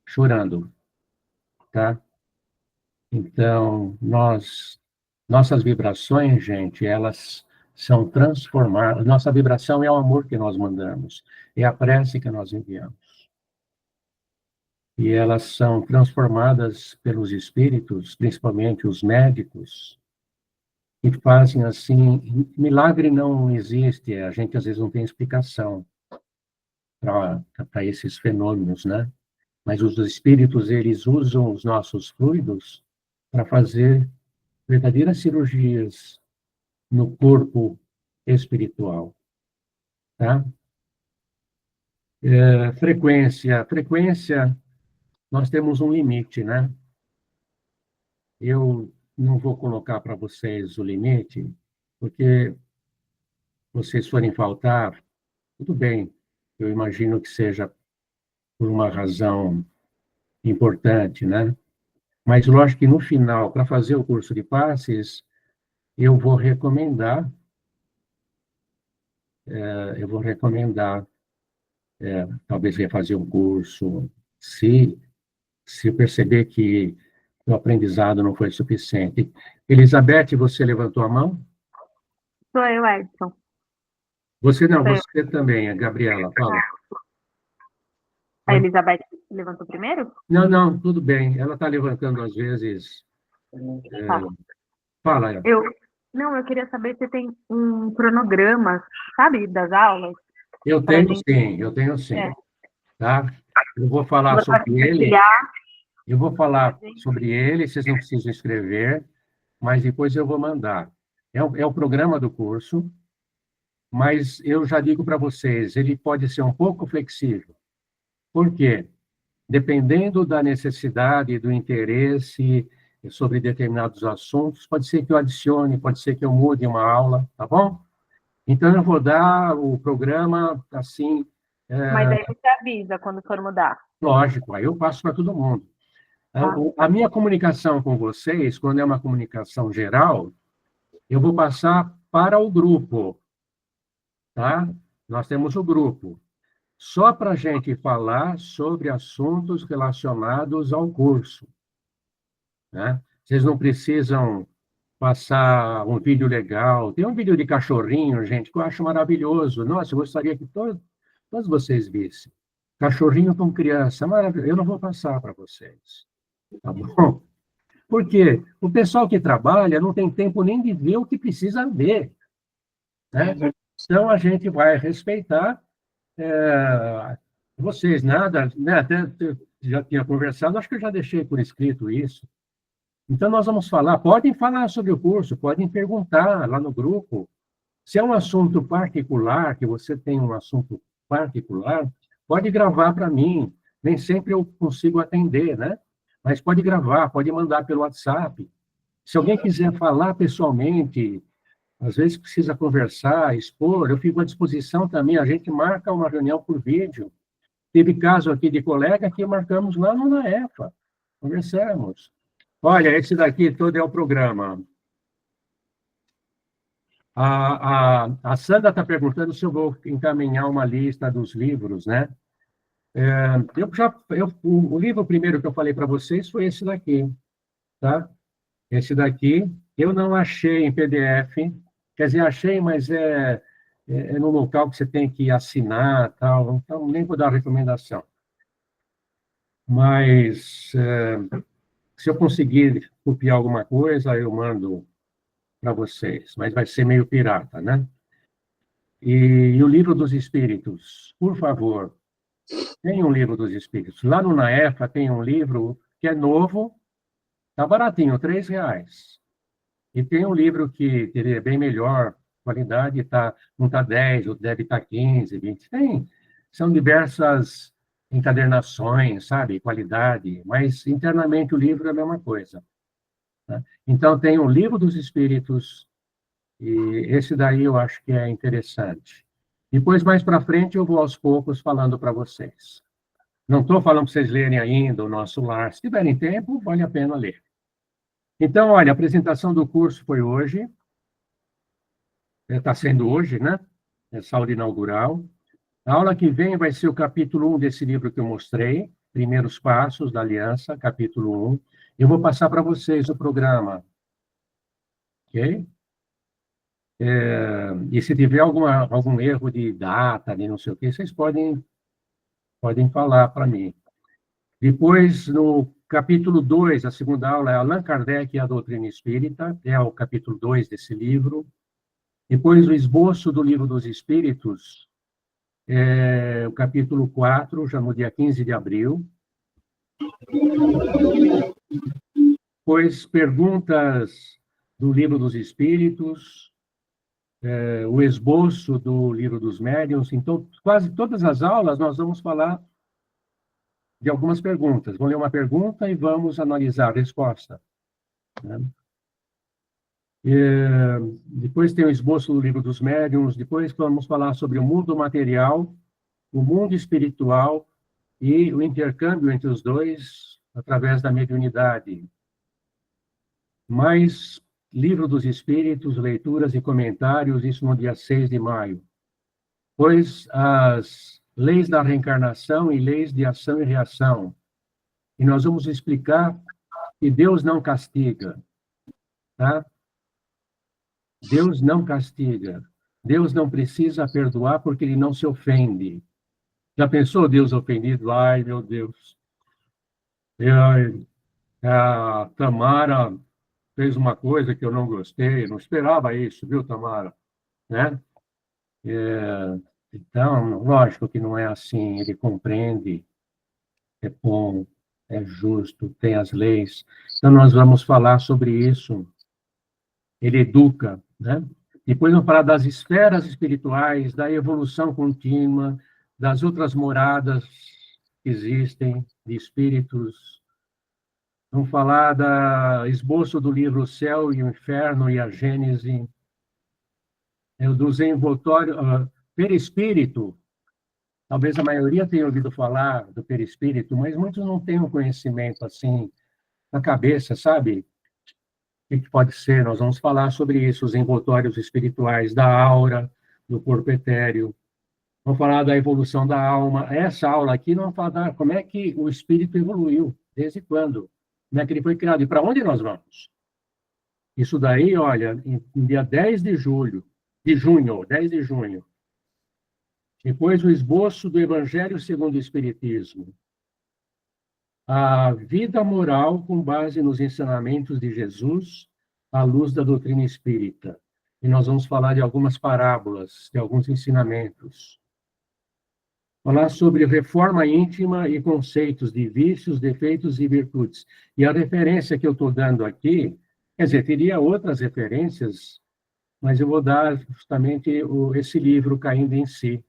chorando, tá? Então, nossas vibrações, gente, elas são transformadas. Nossa vibração é o amor que nós mandamos, é a prece que nós enviamos. E elas são transformadas pelos espíritos, principalmente os médicos, que fazem assim. Milagre não existe, a gente às vezes não tem explicação para esses fenômenos, né? Mas os espíritos, eles usam os nossos fluidos para fazer verdadeiras cirurgias no corpo espiritual, tá? Frequência, nós temos um limite, né? Eu não vou colocar para vocês o limite, porque vocês forem faltar, tudo bem, eu imagino que seja por uma razão importante, né? Mas, lógico que no final, para fazer o curso de passes, eu vou recomendar, talvez refazer um curso, se eu perceber que o aprendizado não foi suficiente. Elizabeth, você levantou a mão? Sou eu, Edson. Você não, você também, a Gabriela, fala. A Elizabeth levantou primeiro? Não, tudo bem. Ela está levantando às vezes. Fala, ela. Eu queria saber se tem um cronograma, sabe, das aulas? Eu tenho sim. É. Tá? Eu vou falar sobre ele. Eu vou falar sobre ele, vocês não precisam escrever, mas depois eu vou mandar. É o programa do curso, mas eu já digo para vocês, ele pode ser um pouco flexível. Por quê? Dependendo da necessidade, do interesse sobre determinados assuntos, pode ser que eu adicione, pode ser que eu mude uma aula, tá bom? Então, eu vou dar o programa assim... Mas aí você avisa quando for mudar. Lógico, aí eu passo para todo mundo. A minha comunicação com vocês, quando é uma comunicação geral, eu vou passar para o grupo, tá? Nós temos o grupo. Só para a gente falar sobre assuntos relacionados ao curso, né? Vocês não precisam passar um vídeo legal. Tem um vídeo de cachorrinho, gente, que eu acho maravilhoso. Nossa, eu gostaria que todos vocês vissem. Cachorrinho com criança, maravilhoso. Eu não vou passar para vocês, tá bom? Porque o pessoal que trabalha não tem tempo nem de ver o que precisa ver, né? Então, a gente vai respeitar vocês, nada, né? Até já tinha conversado, acho que eu já deixei por escrito isso. Então, nós vamos falar, podem falar sobre o curso, podem perguntar lá no grupo. Se é um assunto particular, que você tem um assunto particular, pode gravar para mim. Nem sempre eu consigo atender, né? Mas pode gravar, pode mandar pelo WhatsApp. Se alguém quiser falar pessoalmente, às vezes precisa conversar, expor, eu fico à disposição também. A gente marca uma reunião por vídeo. Teve caso aqui de colega que marcamos lá no NAEFA. Conversamos. Olha, esse daqui todo é o programa. A Sandra está perguntando se eu vou encaminhar uma lista dos livros, né? O livro primeiro que eu falei para vocês foi esse daqui, tá? Esse daqui, eu não achei em PDF, quer dizer, achei, mas é no local que você tem que assinar, tal, então nem vou dar recomendação. Mas, se eu conseguir copiar alguma coisa, eu mando para vocês, mas vai ser meio pirata, né? E o Livro dos Espíritos, por favor, tem um Livro dos Espíritos. Lá no NAEFA tem um livro que é novo, está baratinho, R$3. E tem um livro que teria bem melhor qualidade, não está 10, ou deve estar 15, 20. São diversas encadernações, sabe, qualidade, mas internamente o livro é a mesma coisa. Tá? Então, tem o Livro dos Espíritos, e esse daí eu acho que é interessante. Depois, mais para frente, eu vou aos poucos falando para vocês. Não estou falando para vocês lerem ainda o Nosso Lar. Se tiverem tempo, vale a pena ler. Então, olha, a apresentação do curso foi hoje. Está sendo hoje, né? Essa aula inaugural. A aula que vem vai ser o capítulo 1 desse livro que eu mostrei, Primeiros Passos da Aliança, capítulo 1. Eu vou passar para vocês o programa. Ok? E se tiver algum erro de data, de não sei o quê, vocês podem falar para mim. Depois, no capítulo 2, a segunda aula é Allan Kardec e a Doutrina Espírita, é o capítulo 2 desse livro. Depois, o esboço do Livro dos Espíritos, o capítulo 4, já no dia 15 de abril. Depois, perguntas do Livro dos Espíritos, o esboço do Livro dos Médiuns. Então, quase todas as aulas nós vamos falar de algumas perguntas. Vamos ler uma pergunta e vamos analisar a resposta. Né? Depois tem o esboço do Livro dos Médiuns. Depois vamos falar sobre o mundo material, o mundo espiritual e o intercâmbio entre os dois através da mediunidade. Mais Livro dos Espíritos, leituras e comentários, isso no dia 6 de maio. Pois as leis da reencarnação e leis de ação e reação. E nós vamos explicar que Deus não castiga, tá? Deus não castiga. Deus não precisa perdoar porque ele não se ofende. Já pensou Deus ofendido? Ai, meu Deus. A Tamara fez uma coisa que eu não gostei, não esperava isso, viu, Tamara? Né? Então, lógico que não é assim, ele compreende, é bom, é justo, tem as leis. Então, nós vamos falar sobre isso. Ele educa, né? Depois vamos falar das esferas espirituais, da evolução contínua, das outras moradas que existem, de espíritos. Vamos falar do esboço do livro O Céu e o Inferno e a Gênese, do desenvoltório, perispírito. Talvez a maioria tenha ouvido falar do perispírito, mas muitos não têm um conhecimento assim na cabeça, sabe? O que pode ser? Nós vamos falar sobre isso, os envoltórios espirituais, da aura, do corpo etéreo. Vamos falar da evolução da alma. Essa aula aqui, nós vamos falar como é que o espírito evoluiu, desde quando. Como é que ele foi criado e para onde nós vamos? Isso daí, olha, em dia 10 de junho. Depois o esboço do Evangelho segundo o Espiritismo. A vida moral com base nos ensinamentos de Jesus, à luz da doutrina espírita. E nós vamos falar de algumas parábolas, de alguns ensinamentos. Falar sobre reforma íntima e conceitos de vícios, defeitos e virtudes. E a referência que eu estou dando aqui, quer dizer, teria outras referências, mas eu vou dar justamente esse livro, Caindo em Si.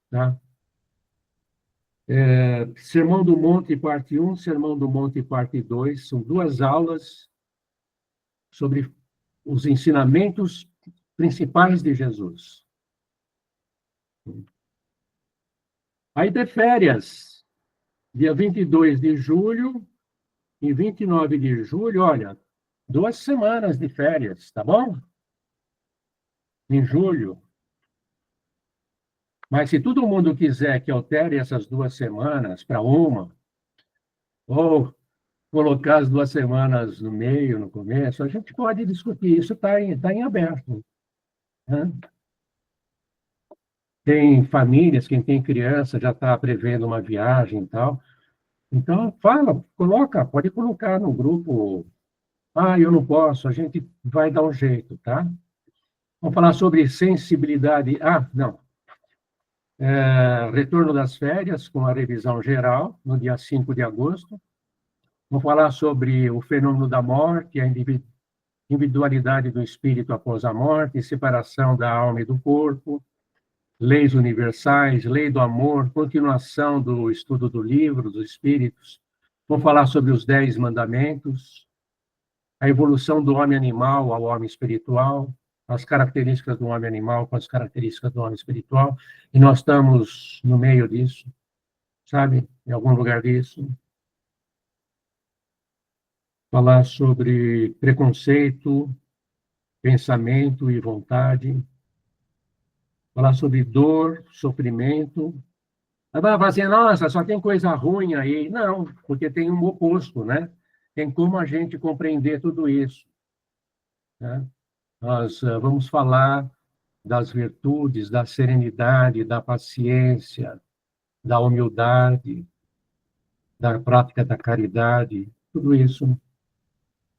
Tá? Sermão do Monte, parte 1, Sermão do Monte, parte 2, são 2 aulas sobre os ensinamentos principais de Jesus. Aí de férias, dia 22 de julho e 29 de julho, olha, 2 semanas de férias, tá bom? Em julho. Mas se todo mundo quiser que altere essas 2 semanas para uma, ou colocar as 2 semanas no meio, no começo, a gente pode discutir, isso está em aberto. Né? Tem famílias, quem tem criança já está prevendo uma viagem e tal. Então, pode colocar no grupo. Ah, eu não posso, a gente vai dar um jeito, tá? Vamos falar sobre sensibilidade. Retorno das férias, com a revisão geral, no dia 5 de agosto. Vamos falar sobre o fenômeno da morte, a individualidade do espírito após a morte, separação da alma e do corpo, leis universais, lei do amor, continuação do estudo do livro, dos espíritos. Vamos falar sobre os 10 mandamentos, a evolução do homem animal ao homem espiritual, as características do homem animal com as características do homem espiritual, e nós estamos no meio disso, sabe? Em algum lugar disso. Falar sobre preconceito, pensamento e vontade. Falar sobre dor, sofrimento. Aí vai falar assim, nossa, só tem coisa ruim aí. Não, porque tem um oposto, né? Tem como a gente compreender tudo isso, né? Nós vamos falar das virtudes, da serenidade, da paciência, da humildade, da prática da caridade, tudo isso.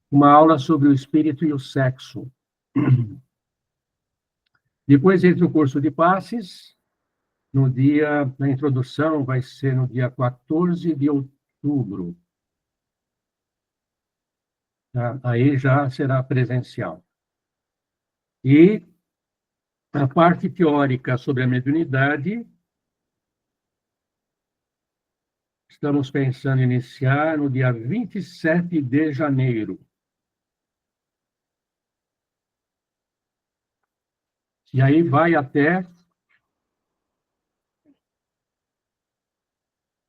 Uma aula sobre o espírito e o sexo. Depois entra o curso de passes, na introdução vai ser no dia 14 de outubro. Tá? Aí já será presencial. E a parte teórica sobre a mediunidade, estamos pensando em iniciar no dia 27 de janeiro. E aí vai até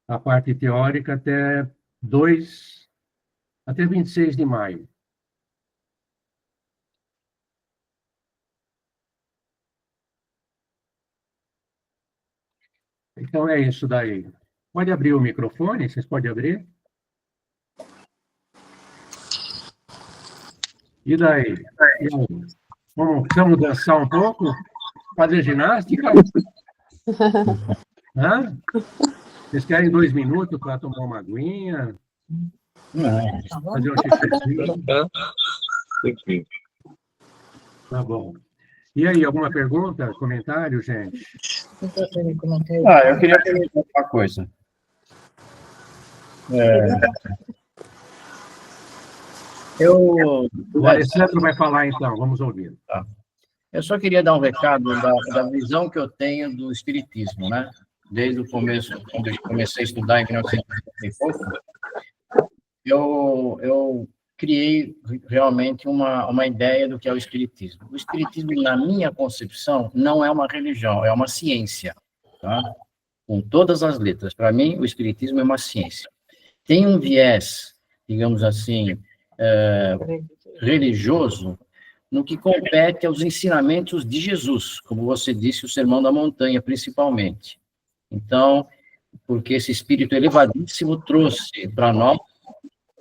a parte teórica até 26 de maio. Então é isso daí. Pode abrir o microfone? Vocês podem abrir? E daí? Vamos dançar um pouco? Fazer ginástica? Hã? Vocês querem 2 minutos para tomar uma aguinha? Fazer um xixizinho? Tá bom. E aí, alguma pergunta, comentário, gente? Eu queria perguntar uma coisa. O Alessandro vai falar, então, vamos ouvir. Tá. Eu só queria dar um recado da visão que eu tenho do espiritismo, né? Desde o começo, quando eu comecei a estudar em 1950 e pouco, eu criei realmente uma ideia do que é o espiritismo. O espiritismo, na minha concepção, não é uma religião, é uma ciência, tá? Com todas as letras. Para mim, o espiritismo é uma ciência. Tem um viés, digamos assim, religioso, no que compete aos ensinamentos de Jesus, como você disse, o Sermão da Montanha, principalmente. Então, porque esse espírito elevadíssimo trouxe para nós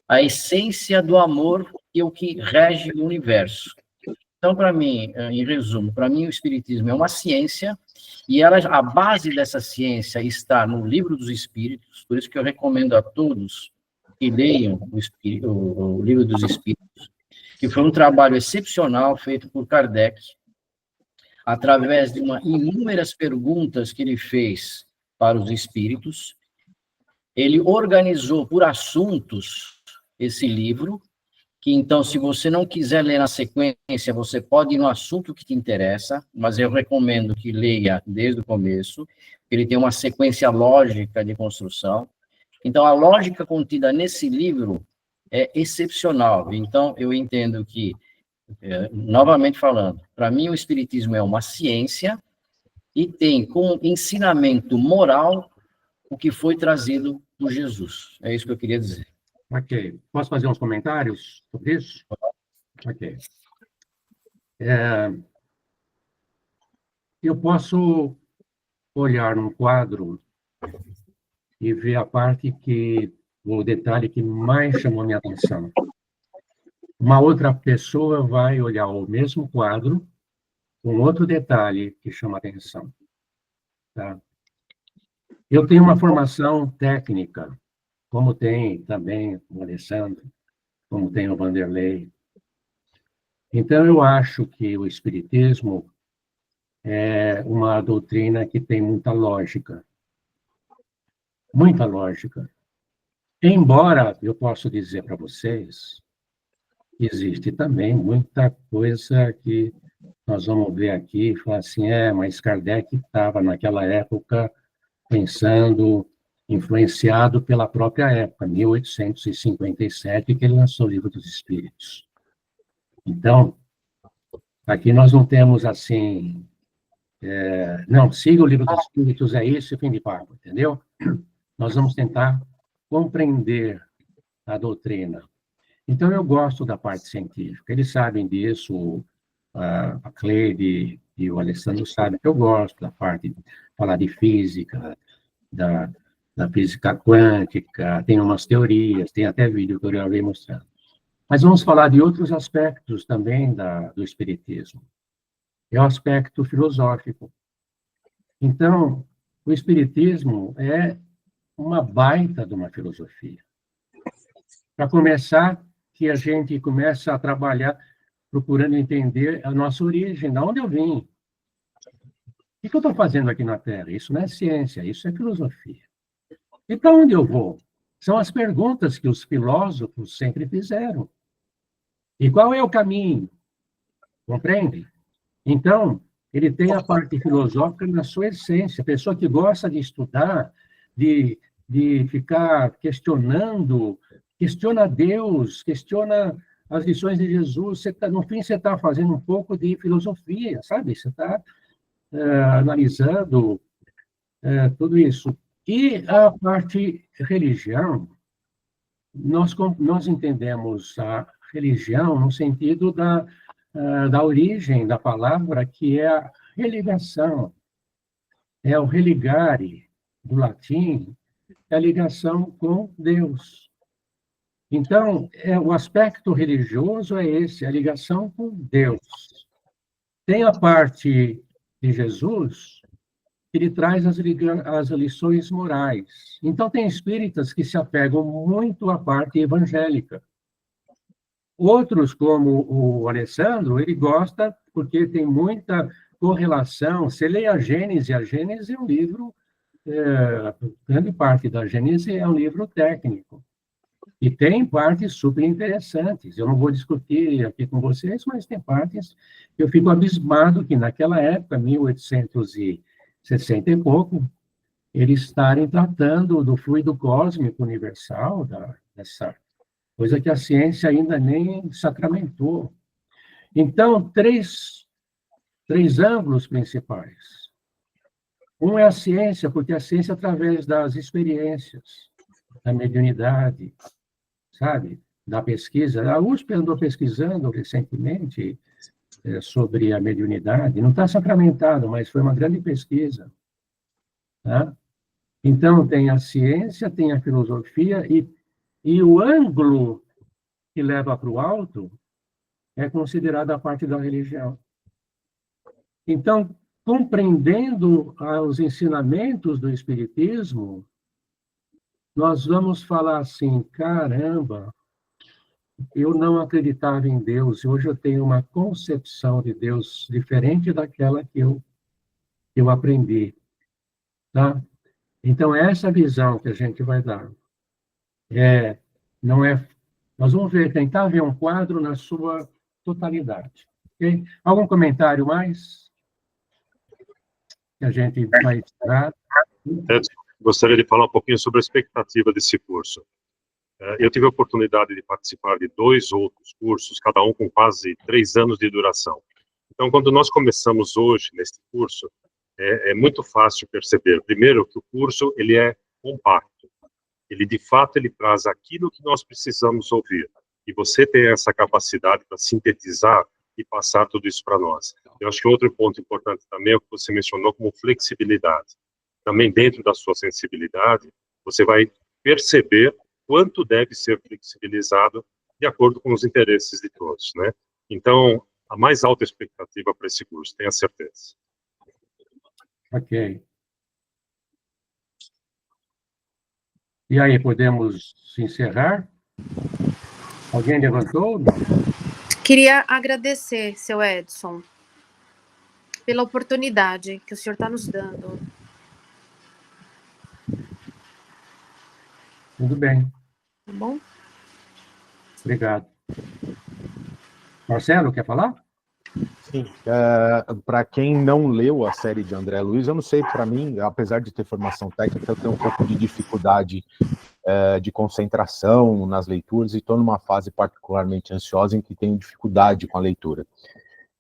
a essência do amor e o que rege o universo. Então, para mim, em resumo, para mim o espiritismo é uma ciência, e a base dessa ciência está no Livro dos Espíritos, por isso que eu recomendo a todos que leiam o Livro dos Espíritos, que foi um trabalho excepcional feito por Kardec, através de inúmeras perguntas que ele fez para os espíritos. Ele organizou por assuntos esse livro, que então, se você não quiser ler na sequência, você pode ir no assunto que te interessa, mas eu recomendo que leia desde o começo, ele tem uma sequência lógica de construção. Então, a lógica contida nesse livro é excepcional. Então, eu entendo que, novamente falando, para mim o espiritismo é uma ciência e tem como ensinamento moral o que foi trazido por Jesus. É isso que eu queria dizer. Ok. Posso fazer uns comentários sobre isso? Ok. Eu posso olhar num quadro e ver a parte o detalhe que mais chamou minha atenção. Uma outra pessoa vai olhar o mesmo quadro com outro detalhe que chama atenção. Tá? Eu tenho uma formação técnica, como tem também o Alessandro, como tem o Vanderlei. Então, eu acho que o Espiritismo é uma doutrina que tem muita lógica. Muita lógica. Embora eu possa dizer para vocês, existe também muita coisa que nós vamos ver aqui e falar assim, mas Kardec estava naquela época pensando, influenciado pela própria época, 1857, que ele lançou o Livro dos Espíritos. Então, Aqui nós não temos assim, não, siga o livro dos Espíritos, é isso e fim de papo, entendeu? Nós vamos tentar compreender a doutrina. Então, eu gosto da parte científica, eles sabem disso, a Cleide e o Alessandro sabem que eu gosto da parte de falar de física, da física quântica, tem umas teorias, tem até vídeo que eu gravei mostrando. Mas vamos falar de outros aspectos também do Espiritismo. É o aspecto filosófico. Então, o Espiritismo é uma baita de uma filosofia. Para começar, que a gente começa a trabalhar procurando entender a nossa origem, de onde eu vim. O que eu estou fazendo aqui na Terra? Isso não é ciência, isso é filosofia. E para onde eu vou? São as perguntas que os filósofos sempre fizeram. E qual é o caminho? Compreende? Então, ele tem a parte filosófica na sua essência. A pessoa que gosta de estudar, de ficar questionando, questiona Deus, questiona as lições de Jesus. No fim, você está fazendo um pouco de filosofia, sabe? Você está analisando tudo isso. E a parte religião, nós entendemos a religião no sentido da origem da palavra, que é a religação, é o religare, do latim, é a ligação com Deus. Então, o aspecto religioso é esse, a ligação com Deus. Tem a parte de Jesus, que ele traz as lições morais. Então, tem espíritas que se apegam muito à parte evangélica. Outros, como o Alessandro, ele gosta porque tem muita correlação. Você lê a Gênese é um livro, grande parte da Gênese é um livro técnico. E tem partes super interessantes. Eu não vou discutir aqui com vocês, mas tem partes que eu fico abismado que naquela época, 1860 e pouco, eles estarem tratando do fluido cósmico universal, dessa coisa que a ciência ainda nem sacramentou. Então, três ângulos principais. Um é a ciência, porque a ciência, através das experiências, da mediunidade, sabe, da pesquisa. A USP andou pesquisando recentemente sobre a mediunidade. Não está sacramentado, mas foi uma grande pesquisa. Tá? Então, tem a ciência, tem a filosofia, e o ângulo que leva para o alto é considerado a parte da religião. Então, compreendendo os ensinamentos do Espiritismo, nós vamos falar assim, caramba, eu não acreditava em Deus, hoje eu tenho uma concepção de Deus diferente daquela que eu aprendi. Tá? Então, essa visão que a gente vai dar. Nós vamos tentar ver um quadro na sua totalidade. Okay? Algum comentário mais? Que a gente vai tirar? Gostaria de falar um pouquinho sobre a expectativa desse curso. Eu tive a oportunidade de participar de 2 outros cursos, cada um com quase 3 anos de duração. Então, quando nós começamos hoje neste curso, é muito fácil perceber, primeiro, que o curso ele é compacto. Ele, de fato, ele traz aquilo que nós precisamos ouvir. E você tem essa capacidade para sintetizar e passar tudo isso para nós. Eu acho que outro ponto importante também é o que você mencionou como flexibilidade. Também dentro da sua sensibilidade, você vai perceber quanto deve ser flexibilizado de acordo com os interesses de todos, né? Então, a mais alta expectativa para esse curso, tenha certeza. Ok. E aí, podemos encerrar? Alguém levantou? Não. Queria agradecer, seu Edson, pela oportunidade que o senhor está nos dando. Tudo bem. Tá bom? Obrigado. Marcelo, quer falar? Sim. Para quem não leu a série de André Luiz, eu não sei, para mim, apesar de ter formação técnica, eu tenho um pouco de dificuldade de concentração nas leituras e estou numa fase particularmente ansiosa em que tenho dificuldade com a leitura.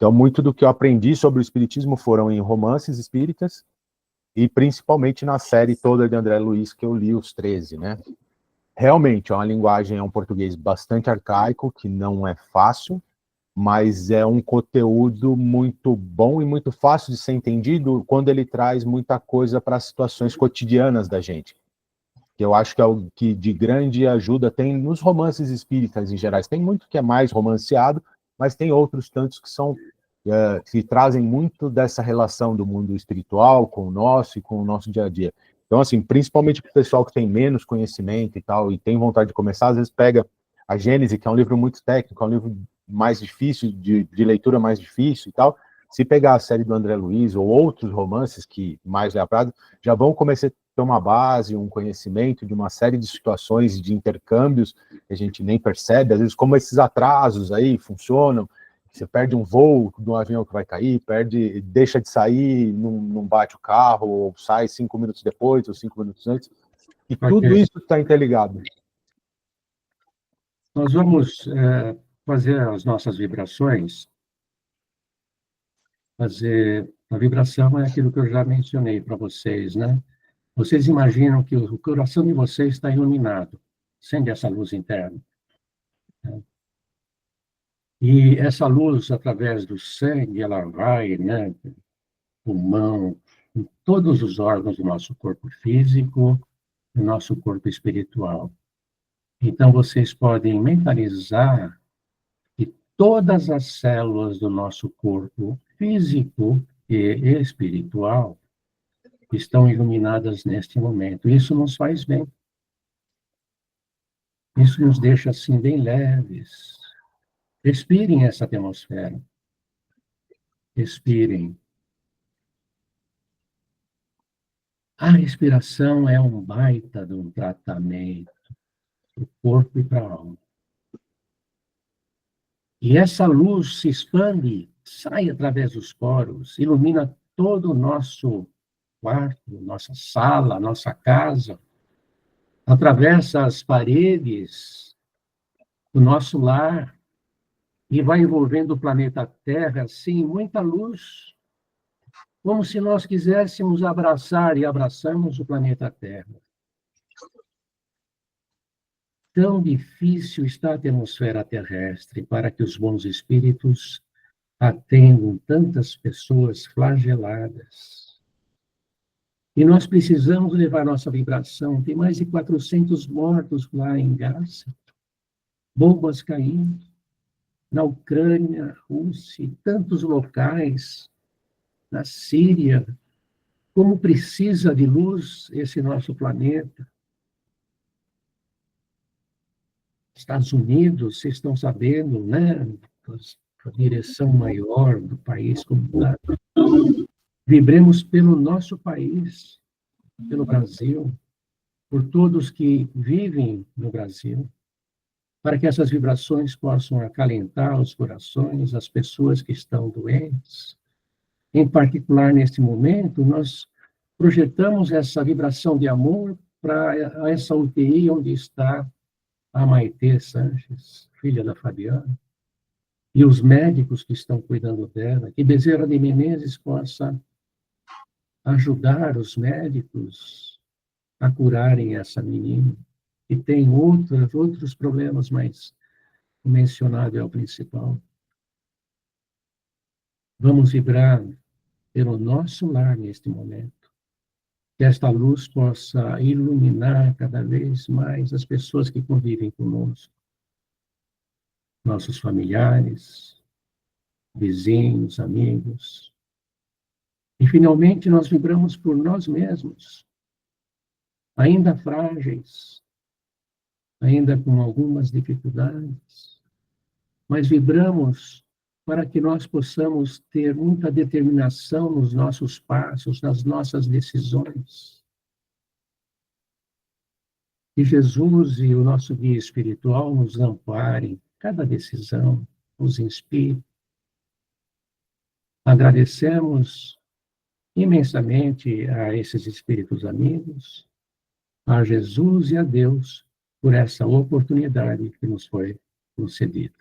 Então, muito do que eu aprendi sobre o espiritismo foram em romances espíritas e principalmente na série toda de André Luiz, que eu li, os 13, né? Realmente, é uma linguagem, é um português bastante arcaico, que não é fácil, mas é um conteúdo muito bom e muito fácil de ser entendido quando ele traz muita coisa para as situações cotidianas da gente. Que eu acho que é o que de grande ajuda tem nos romances espíritas em geral. Tem muito que é mais romanceado, mas tem outros tantos que são que trazem muito dessa relação do mundo espiritual com o nosso e com o nosso dia a dia. Então, assim, principalmente para o pessoal que tem menos conhecimento e tal, e tem vontade de começar, às vezes pega a Gênese, que é um livro muito técnico, é um livro mais difícil, de leitura mais difícil e tal. Se pegar a série do André Luiz ou outros romances que mais lhe aprazem, já vão começar a ter uma base, um conhecimento de uma série de situações de intercâmbios que a gente nem percebe, às vezes como esses atrasos aí funcionam. Você perde um voo de um avião que vai cair, deixa de sair, não bate o carro, ou sai 5 minutos depois, ou 5 minutos antes. E tudo isso está interligado. Nós vamos fazer as nossas vibrações. A vibração é aquilo que eu já mencionei para vocês, né? Vocês imaginam que o coração de vocês está iluminado, acende essa luz interna. E essa luz, através do sangue, ela vai, né, pulmão, em todos os órgãos do nosso corpo físico, do nosso corpo espiritual. Então, vocês podem mentalizar que todas as células do nosso corpo físico e espiritual estão iluminadas neste momento. Isso nos faz bem. Isso nos deixa, assim, bem leves. Respirem essa atmosfera. Respirem. A respiração é um baita de um tratamento para o corpo e para a alma. E essa luz se expande, sai através dos poros, ilumina todo o nosso quarto, nossa sala, nossa casa, atravessa as paredes do nosso lar, e vai envolvendo o planeta Terra, assim, muita luz, como se nós quiséssemos abraçar e abraçamos o planeta Terra. Tão difícil está a atmosfera terrestre para que os bons espíritos atendam tantas pessoas flageladas. E nós precisamos levar nossa vibração. Tem mais de 400 mortos lá em Gaza, bombas caindo. Na Ucrânia, Rússia, e tantos locais, na Síria, como precisa de luz esse nosso planeta. Estados Unidos, vocês estão sabendo, né, a direção maior do país como está. Vibremos pelo nosso país, pelo Brasil, por todos que vivem no Brasil, para que essas vibrações possam acalentar os corações, as pessoas que estão doentes. Em particular, neste momento, nós projetamos essa vibração de amor para essa UTI onde está a Maitê Sanches, filha da Fabiana, e os médicos que estão cuidando dela, que Bezerra de Menezes possa ajudar os médicos a curarem essa menina. E tem outros problemas, mas o mencionado é o principal. Vamos vibrar pelo nosso lar neste momento. Que esta luz possa iluminar cada vez mais as pessoas que convivem conosco. Nossos familiares, vizinhos, amigos. E, finalmente, nós vibramos por nós mesmos, ainda frágeis, ainda com algumas dificuldades, mas vibramos para que nós possamos ter muita determinação nos nossos passos, nas nossas decisões. Que Jesus e o nosso guia espiritual nos amparem, cada decisão nos inspire. Agradecemos imensamente a esses espíritos amigos, a Jesus e a Deus, por essa oportunidade que nos foi concedida.